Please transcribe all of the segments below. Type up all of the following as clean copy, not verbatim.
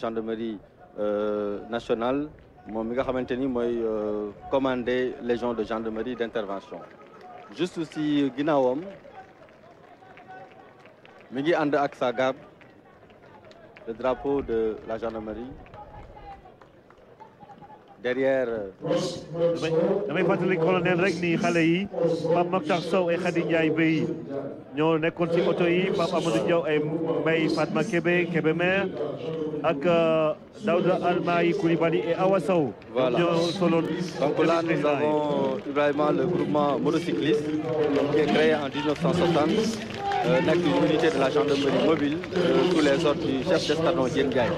gendarmerie nationale moom mi nga xamante ni mooy commandé légion de gendarmerie d'intervention. Juste si ginnaawam mi ngi ànd ak sa garde le drapeau de la gendarmerie. Derrière. damay fàttali colonel rek ni xale yi Pape Makhtar Sow et Khady Ndiaye Bey ñoo nekkoon ci oto yi Pape Amadou Diaw et Mbaye Fatma Kébémer ak Daouda Almayi Koulibaly et Awa Sow. Voilà. Donc là, nous avons Ibrahima, le groupement motocycliste qui est créé en 1960. Nekk une unité de la gendarmerie mobile sous les ordres du chef d'escadron Diène Ndiaye.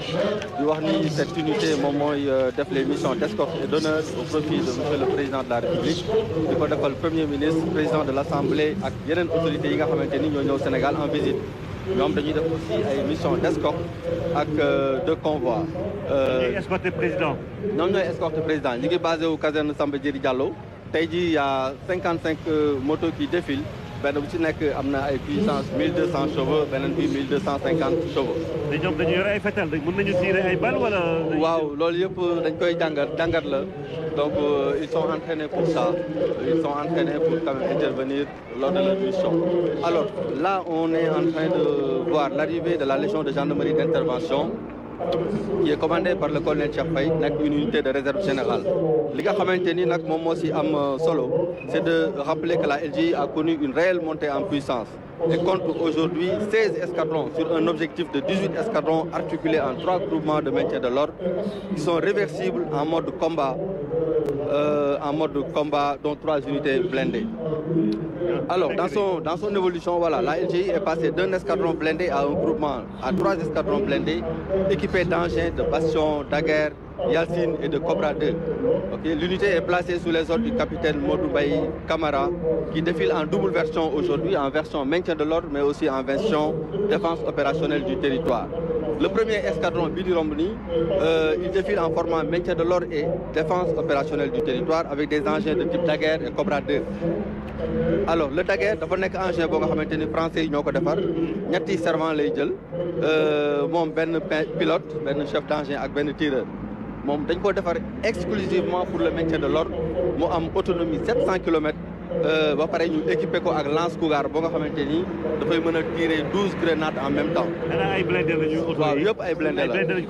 di wax ni cette unité moom mooy def les missions d'escorte et d'honneur au profit de monsieur le président de la République di ko defal premier ministre président de l'Assemblée ak yeneen autorités yi nga xamante ni ñoo ñëw Sénégal en visite. ñoom dañuy def aussi ay missions d'escorte ak de convoi. ñooy escorter président. ñoom ñooy escorter président ñu ngi basé wu caserne Samba Diéry Diallo tey jii y a 55 motos qui défilent. benn bu ci nekk am na ay puissance 1200 chevaux beneen bi 1250 chevaux. te ñoom dañu yore ay fetal mën nañu tirer ay balles wala. waaw loolu yëpp dañ koy jàngat la donc ils sont entraînés pour ça ils sont entraînés pour quand même intervenir lors de leur mission. Alors là on est en train de voir l'arrivée de la légion de gendarmerie d'intervention qui est commandée par le colonel Cheikh Faye nekk une unité de réserve générale. li nga xamante ni nag moom moo si am solo c'est de rappeler que la LGI a connu une réelle montée en puissance et compte aujourd'hui 16 escadrons sur un objectif de 18 escadrons articulés en 3 groupements de maintien de l'ordre qui sont réversibles en mode combat dont 3 unités blindées. Alors dans son évolution, voilà, la LGI est passée d'un escadron blindé à un groupement à 3 escadrons blindés équipés d'engins, de bastions, daguerres, Yalcine et de Cobra 2. Okay. L'unité est placée sous les ordres du capitaine Modou Baye Camara qui défile en double version aujourd'hui, en version maintien de l'ordre mais aussi en version défense opérationnelle du territoire. Le premier escadron Bidi Romboni, il défile en format maintien de l'ordre et défense opérationnelle du territoire avec des engins de type Daguerre et Cobra 2. Alors le Daguerre dafa nekk engin boo nga xamante ni français yi ñoo ko defar ñetti servant lay jël moom benn pilote benn chef d'engin ak benn tireur moom dañ ko defar exclusivement pour le maintien de l'ordre mu am autonomie 700 kilomètres ba pare ñu équipé ko ak lance cougar boo nga xamante ni dafay mën a tirer 12 grenades en même temps. xanaa ay blindé lañu auto yi waaw yëpp ay blindé la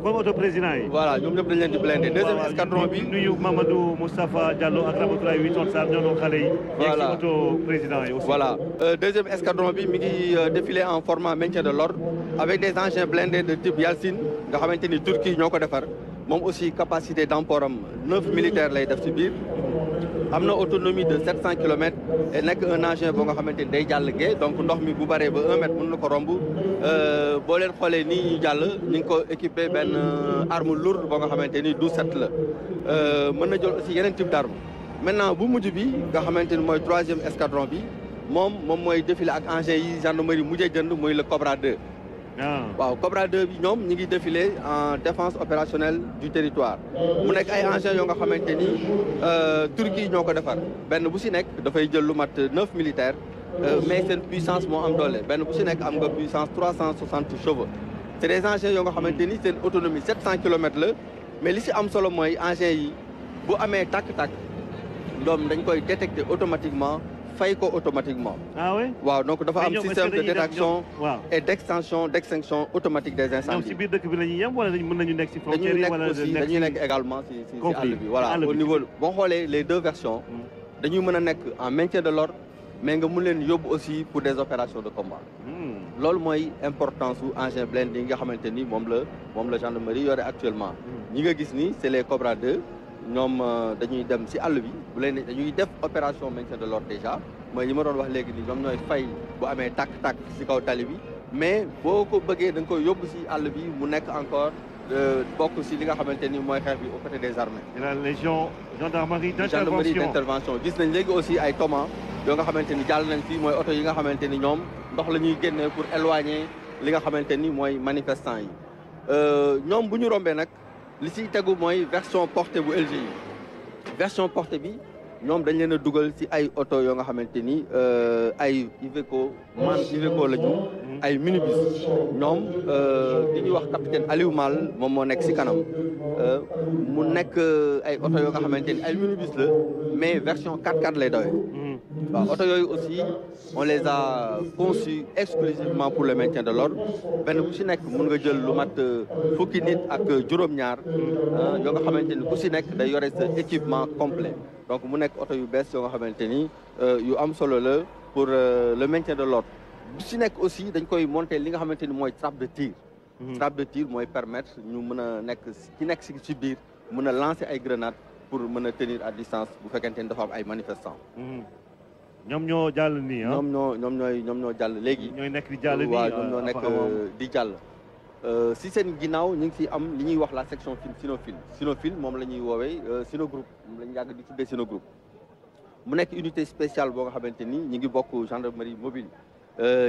comme auto président yi. voilà ñoom ñëpp dañ leen di blindé. deuxième escadron bi nuyu Mamadou Moustapha Diallo ak Ramatoulaye Witon Sarr ñoo doon xale yi. voilà ci auto président yi aussi. voilà deuxième escadron bi mi ngi défilé en format maintien de l'ordre avec des engins blindés de type Yalcine nga xamante ni Turquie ñoo ko defar moom aussi capacité d'emport am 9 militaires lay def ci biir. am na autonomie de 700 kilomètres et nekk un engin boo nga xamante ni day jàll gee donc ndox mi bu baree ba 1 mètre mën na ko romb boo leen xoolee nii ñu jàll ñu ngi ko équipé benn arme lourde boo nga xamante ni 12-7 la mën na jël aussi yeneen type d'arme maintenant bu mujj bi nga xamante ni mooy 3e escadron bi moom mooy défilé ak engin yi gendarmerie mujjee jënd mooy le Cobra 2. waaw Cobra 2 bi ñoom ñi ngi défilé en défense opérationnelle du territoire mu nekk ay engins yoo nga xamante ni Turquie ñoo ko defar benn bu si nekk dafay jël lu mat 9 militaires mais seen puissance moo am doole benn bu si nekk am nga puissance 360 chevaux c'est des engins yoo nga xamante ni seen autonomie 700 kilomètres la mais li si am solo mooy engins yi bu amee tàkk-tàkk ñoom dañ koy détecter automatiquement fay ko automatiquement. ah oui. waaw donc dafa am système de détection et d'extinction automatique des incendies. ñoom si biir dëkk bi la ñuy yem wala mën nañu nekk si frontière yi wala dañuy nekk également si àll bi voilà au niveau boo xoolee les deux versions dañuy mën a nekk en maintien de l'ordre mais nga mun leen yóbbu aussi pour des opérations de combat. loolu mooy importance su engin blindé yi nga xamante ni moom la gendarmerie yore actuellement. ñi nga gis ni c'est les Cobra 2. ñoom dañuy dem ci àll bi bu leen dañuy def opération maintien de l'ordre déjà mooy li ma doon wax léegi ni ñoom ñooy fay bu amee tàkk-tàkk ci kaw tali bi mais boo ko bëggee da nga koy yóbbu ci àll bi mu nekk encore bokk ci li nga xamante ni mooy xeex bi aux côtés des armées. la légion gendarmerie d'intervention gis nañ léegi aussi ay Thomas yoo nga xamante ni jàll nañ fi mooy oto yi nga xamante ni ñoom ndox la ñuy génnee pour éloigner li nga xamante ni mooy manifestants yi ñoom bu ñu rombee nag li ci tegu mooy version portée bu LGI version portée bi ñoom dañ leen a dugal ci ay oto yoo nga xamante ni ay Iveco la ñu ay minibus ñoom li ñuy wax capitaine Aliou Mal moom moo nekk ci kanam mu nekk ay oto yoo nga xamante ni ay minibus la mais version 4x4 lay dawee waaw oto yooyu aussi on les a conçus exclusivement pour le maintien de l'ordre benn bu ci nekk mën nga jël lu mat fukki nit ak juróom-ñaar yoo nga xamante ni ku ci nekk day yore sa équipement complet donc mu nekk oto yu bees yoo nga xamante ni yu am solo la pour le maintien de l'ordre bu ci nekk aussi dañ koy monter li nga xamante ni mooy trappe de tir trappe de tir mooy permettre ñu mën a nekk ki nekk ci biir mën a lancer ay grenades pour mën a tenir à distance bu fekkente ni dafa am ay manifestants ñoom ñoo jàll nii ah. ñoom ñoo jàll léegi. ñooy nekk di jàll nii waaw ñoom ñoo nekk di jàll. si seen ginnaaw ñu ngi fi am li ñuy wax la section Sinofil moom la ñuy woowee Sinogroupe moom la ñu yàgg di tuddee Sinogroupe. mu nekk unité spéciale boo nga xamante ni ñu ngi bokk gendarmerie mobile.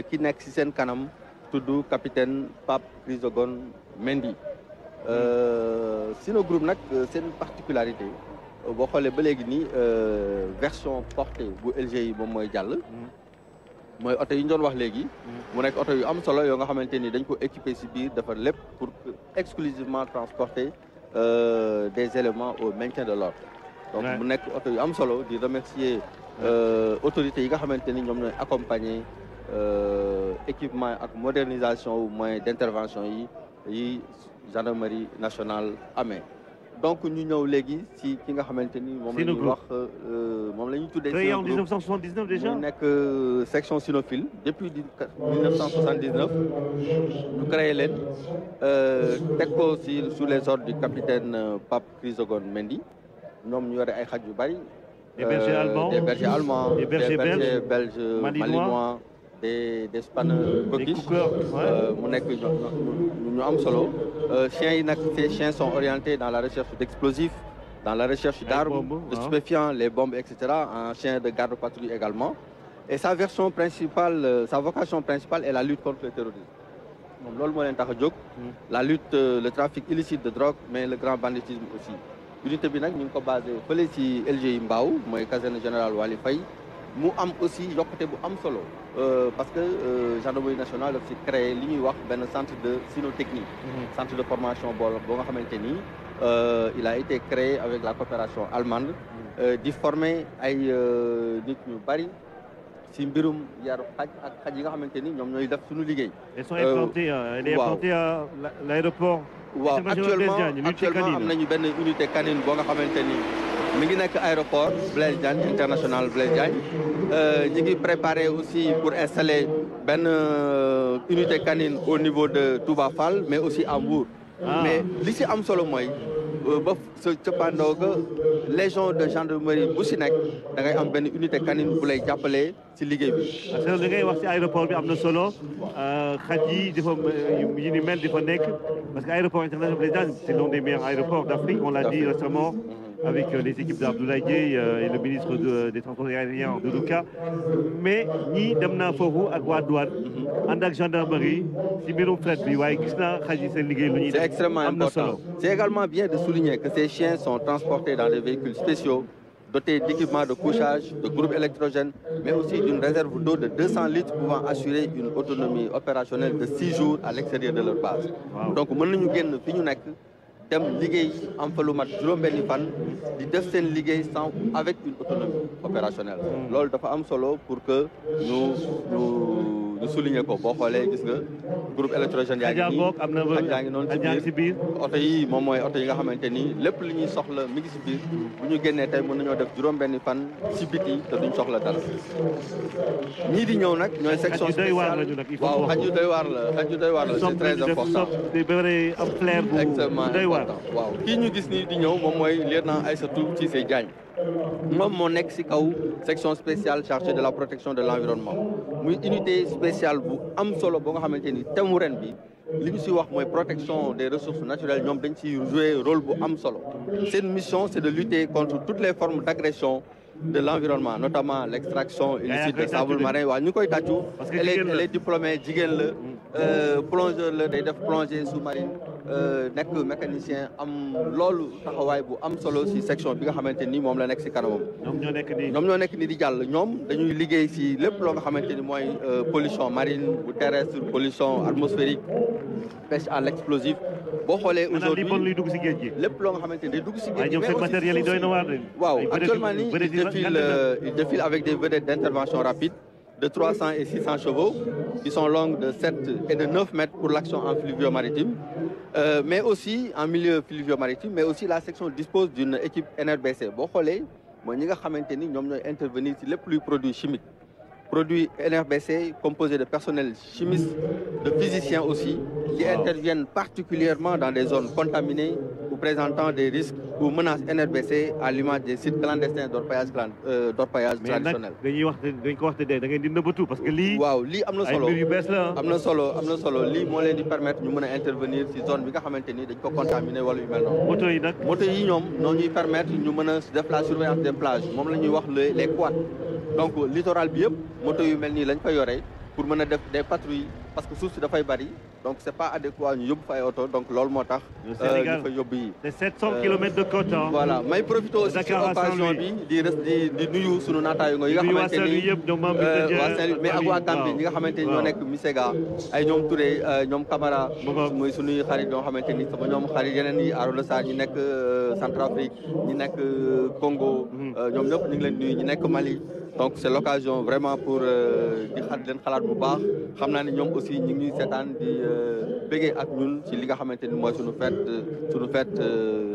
ki nekk si seen kanam tudd capitaine Pape Chrysogone Mendy. Sinogroupe nag seen particularité. boo xoolee ba léegi nii version portée bu LG yi moom mooy jàll. mooy oto yi ñu doon wax léegi. mu nekk oto yu am solo yoo nga xamante ni dañ ko équipé ci biir dafa lépp pour exclusivement transporter des éléments au maintien de l'ordre. donc mu nekk oto yu am solo di remercier autorités yi nga xamante ni ñoom ñooy accompagner équipement ak modernisation wu moyens d'intervention yi gendarmerie nationale amee. donc ñu ñëw léegi ci ki nga xamante ni moom la ñuy wax moom la ñuy tuddee. créé en 1979 déjà. mu nekk section Sinofil depuis 1979 ñu créé leen teg ko ci sous les ordres du capitaine Pape Chrysogone Mendy ñoom ñu yore ay xaj yu bari. des bergers allemands des bergers belges malinois des spanners coquistes mu nekk ñu am solo chiens yi nag ces chiens sont orientés dans la recherche d'explosifs dans la recherche d'armes de stupéfiants les bombes etc. en chien de garde patrouille également et sa vocation principale est la lutte contre le terrorisme moom loolu moo leen tax a jóg la lutte le trafic illicite de drogue mais le grand banditisme aussi unité bi nag ñu ngi ko basé fële ci LGI Mbao mooy caserne générale Waly Faye mu am aussi yokkute bu am solo parce que gendarmerie nationale daf ci créé li ñuy wax benn centre de cynotechnie centre de formation boo nga xamante ni il a été créé avec la coopération allemande di former ay nit ñu bari ci mbirum yaru xaj ak xaj yi nga xamante ni ñoom ñooy def suñu liggéey. Elles sont implantées à l'aéroport. waaw actuellement am nañu benn unité canine boo nga xamante ni mi ngi nekk aéroport Blaise Diagne international Blaise Diagne ñi ngi préparé aussi pour installer benn unité canine au niveau de Touba Fall mais aussi à Mbour. mais li ci am solo mooy ba sa cëppaandoo ga légion de gendarmerie bu ci nekk da ngay am benn unité canine bu lay jàppale ci liggéey bi. parce que li ngay wax ci aéroport bi am na solo xaj yi dafa yi ni mel dafa nekk parce que aéroport international Blaise Diagne c'est l'un des meilleurs aéroports d'Afrique on l'a dit récemment. avec les équipes d'Abdoulaye Dièye et le ministre des Transports aériens Doudou Ka mais ñii dem naa foofu ak waa douane ànd ak gendarmerie ci mbirum fret bi waaye gis naa xaj yi seen liggéey lu ñuy def. C'est extrêmement important. C'est également bien de souligner que ces chiens sont transportés dans des véhicules spéciaux dotés d'équipements de couchage, de groupes électrogènes, mais aussi d'une réserve d'eau de 200 litres pouvant assurer une autonomie opérationnelle de 6 jours à l'extérieur de leur base. Donc mën nañu génn fi ñu nekk dem liggéey am fa lu mat juróom-benni fan di def seen liggéey sans avec une autonomie opérationnelle. loolu dafa am solo pour que ñu souligner ko boo xoolee gis nga groupe électrogène yaa ngi noonu ci biir oto yi moom mooy oto yi nga xamante ni lépp li ñuy soxla mi ngi ci biir bu ñu génnee tey mën nañoo def juróom-benni fan ci biti te duñ soxla dara. ñii di ñëw nag ñooy section spéciale waaw xaj yu doy waar la c'est très important. Extrêmement important waaw kii ñu gis nii di ñëw moom mooy lieutenant Aïssatou Cissé Diagne moom moo nekk ci kaw section spéciale chargée de la protection de l'environnement muy unité spéciale bu am solo boo nga xamante ni thème ren bi li ñu ci wax mooy protection des ressources naturelles ñoom dañ ci jouer rôle bu am solo seen mission c'est de lutter contre toutes les formes d'agression de l'environnement, notamment l'extraction illicite de sable marin. Waaw ñu koy tàccu. Elle est diplômée jigéen la plongeur la day def plongée sous-marine nekk mécanicien am loolu taxawaay bu am solo ci section bi nga xamante ni moom la nekk ci kanamam. ñoom ñoo nekk ni di jàll ñoom dañuy liggéey ci lépp loo nga xamante ni mooy pollution marine bu terrestre pollution atmosphérique pêche à l'explosif boo xoolee aujourd'hui lépp loo nga xamante ni day dugg ci géej gi waaw actuellement nii il défile avec des vedettes d'intervention rapide de 300 et 600 chevaux qui sont longues de 7 et de 9 mètres pour l'action en fluvio-maritime mais aussi en milieu fluvio-maritime mais aussi la section dispose d'une équipe NRBC boo xoolee mooy ñi nga xamante ni ñoom ñooy intervenir ci lépp luy produit chimique produit NRBC composé de personnel chimiste, de physiciens aussi, qui interviennent particulièrement dans des zones contaminées ou présentant des risques ou menaces NRBC à l'image des sites clandestins d'orpaillage traditionnel. waaw lii am na solo lii moo leen di permettre ñu mën a intervenir ci zone bi nga xamante ni dañ ko contaminé wala yu mel noonu. moto yi ñoom ñoo ñuy permettre ñu mën a def la surveillance des plages moom la ñuy wax les quads. donc littoral bi yëpp moto yu mel nii lañ fa yore pour mën a def des patrouilles parce que suuf si dafay bari donc c'est pas adéquat ñu yóbbu fa ay oto donc loolu moo tax. ñu fa yóbbu yi. c'est 700 kilomètres de côte. voilà may profité aussi ci occasion bi di nuyu sunu naataango yi nga xamante ni waa Saint-Louis mais ak waa Gambie ñi nga xamante ni ñoo nekk Misega ay ñoom Touré ñoom Camara muy sunuy xarit yoo xamante ni sama ñoom xarit yeneen yi Arona Sarr ñi nekk Centrafrique ñi nekk Congo ñoom ñëpp ñu ngi leen nuyu ñi nekk Mali. donc c'est l'occasion vraiment pour di leen xalaat bu baax xam naa ne ñoom aussi ñu ngi ñuy seetaan di bëggee ak ñun ci li nga xamante ni mooy suñu fête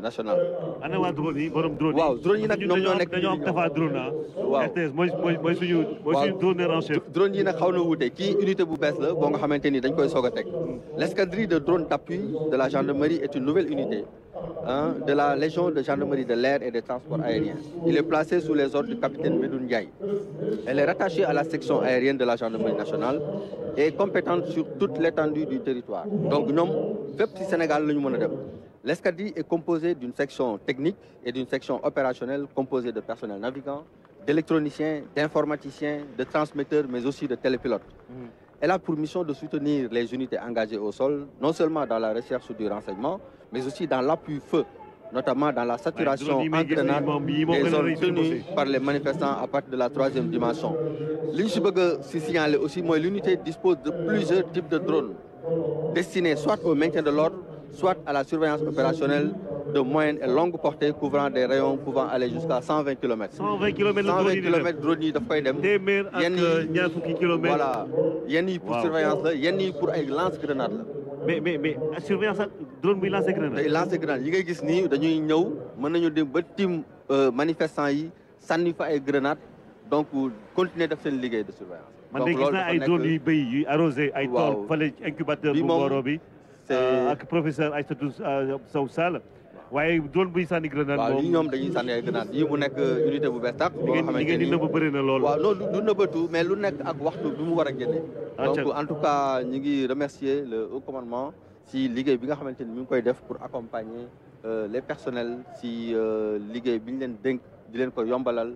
nationale. ana waa drone yi borom drone yi. waaw drone yi nag ñoom ñoo nekk dañoo am Tafa drone waaw RTS mooy suñu droneur en chef. drone yi nag xaw na wuute kii unité bu bees la boo nga xamante ni dañ koy soog a teg. l'escadrille de drones d'appui de la gendarmerie est une nouvelle unité. De la Légion de gendarmerie de l'air et des transports aériens. Il est placé sous les ordres du capitaine Medoune Ndiaye. Elle est rattachée à la section aérienne de la gendarmerie nationale et est compétente sur toute l'étendue du territoire. Donc ñoom fépp ci Sénégal la ñu mën a dem. L'escadrille est composée d'une section technique et d'une section opérationnelle composée de personnel navigant, d'électroniciens, d'informaticiens, de transmetteurs, mais aussi de télépilotes. Elle a pour mission de soutenir les unités engagées au sol, non seulement dans la recherche du renseignement, mais aussi dans l'appui feu, notamment dans la saturation en grenade des zones tenues par les manifestants à partir de la 3e dimension. Li ñu si bëgg a si signaler aussi mooy l'unité dispose de plusieurs types de drones destinés soit au maintien de l'ordre, soit à la surveillance opérationnelle de moyenne et longue portée couvrant des rayons pouvant aller jusqu'à 120 km. 120 km drone yi daf koy dem. téeméer ak ñaar fukki kilomètres. voilà yenn yi pour surveillance la yenn yi pour ay lance-grenade la. mais surveillance ak drone buy lancer grenade. day lancer grenade yi ngay gis nii dañuy ñëw mën nañu dem ba tim manifestants yi sànni fa ay grenade donc continuer def seen liggéey de surveillance. man de gis naa ay drone yuy béy yuy arrosé ay tool fële incubateur bu Mboro bi. ak professeur Aïssatou Sow Sall. waaye drone buy sànni grenade moom waaw yi ñoom dañuy sànni ay grenade yi mu nekk unité bu bees tax. boo xamante ni ngeen di nëbb bëri na lool. waaw non du nëbbatu mais lu nekk ak waxtu bi mu war a génne. donc en tout cas ñu ngi remercier le haut commandement si liggéey bi nga xamante ni mi ngi koy def pour accompagner les personnels si liggéey bi ñu leen dénk di leen ko yombalal.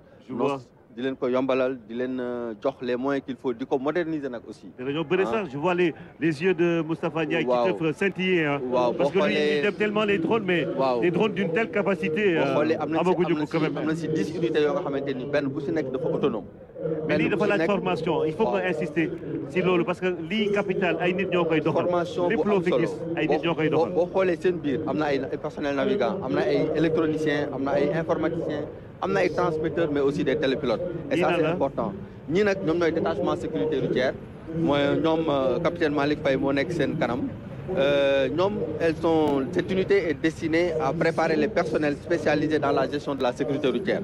di leen ko yombalal di leen jox les moyens qu'il faut di ko moderniser nag aussi. dañoo bëri sax je vois les yeux de Moustapha Ndiaye. waaw qui te scintiller hein. waaw parce que lui il aime tellement les drones mais. waaw les drones d'une telle capacité. amaguñu ko quand même am na si 10 unités yoo nga xamante ni benn bu si nekk dafa autonome. mais lii dafa laaj formation il faut nga insister si loolu parce que lii capital ay nit ñoo koy doxal. formation bu lépp loo fi gis ay nit ñoo koy doxal. boo xoolee seen biir am na ay personnel navigant am na ay électroniciens am na ay informaticiens am na ay transmetteurs mais aussi des télépilotes. et ça c'est important. ñii nag ñoom ñooy détachement sécurité routière mooy ñoom capitaine Malick Faye moo nekk seen kanam. Cette unité est destinée à préparer les personnels spécialisés dans la gestion de la sécurité routière.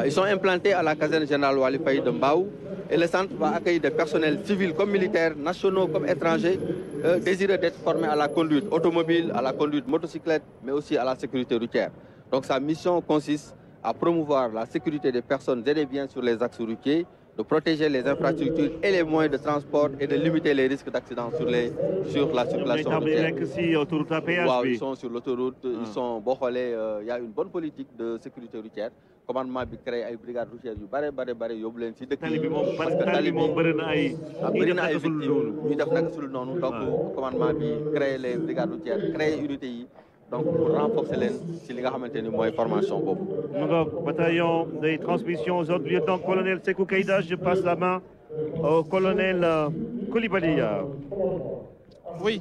Ils sont implantés à la caserne générale Wali Faye de Mbao et le centre va accueillir des personnels civils comme militaires, nationaux comme étrangers, désireux d'être formés à la conduite automobile, à la conduite motocyclette, mais aussi à la sécurité routière. Donc sa mission consiste à promouvoir la sécurité des personnes et des biens sur les axes routiers, de protéger les infrastructures et les moyens de transport et de limiter les risques d'accident sur la circulation routière. Wow, ils sont sur l'autoroute, ils sont il y a une bonne politique de sécurité routière. Commandement bi créé ay brigades routières yu bare yóbbu leen ci dëkk yi parce que tali bi moom bëri na ay victimes ñu def naka sul noonu donc commandement bi créé les brigades routières créé unité yi donc pour renforcer leen ci li nga xamante ni mooy formation boobu. Bataillon de transmission aux ordres, lieutenant-colonel Sékou Keïta, je passe la main au colonel Koulibaly. Oui.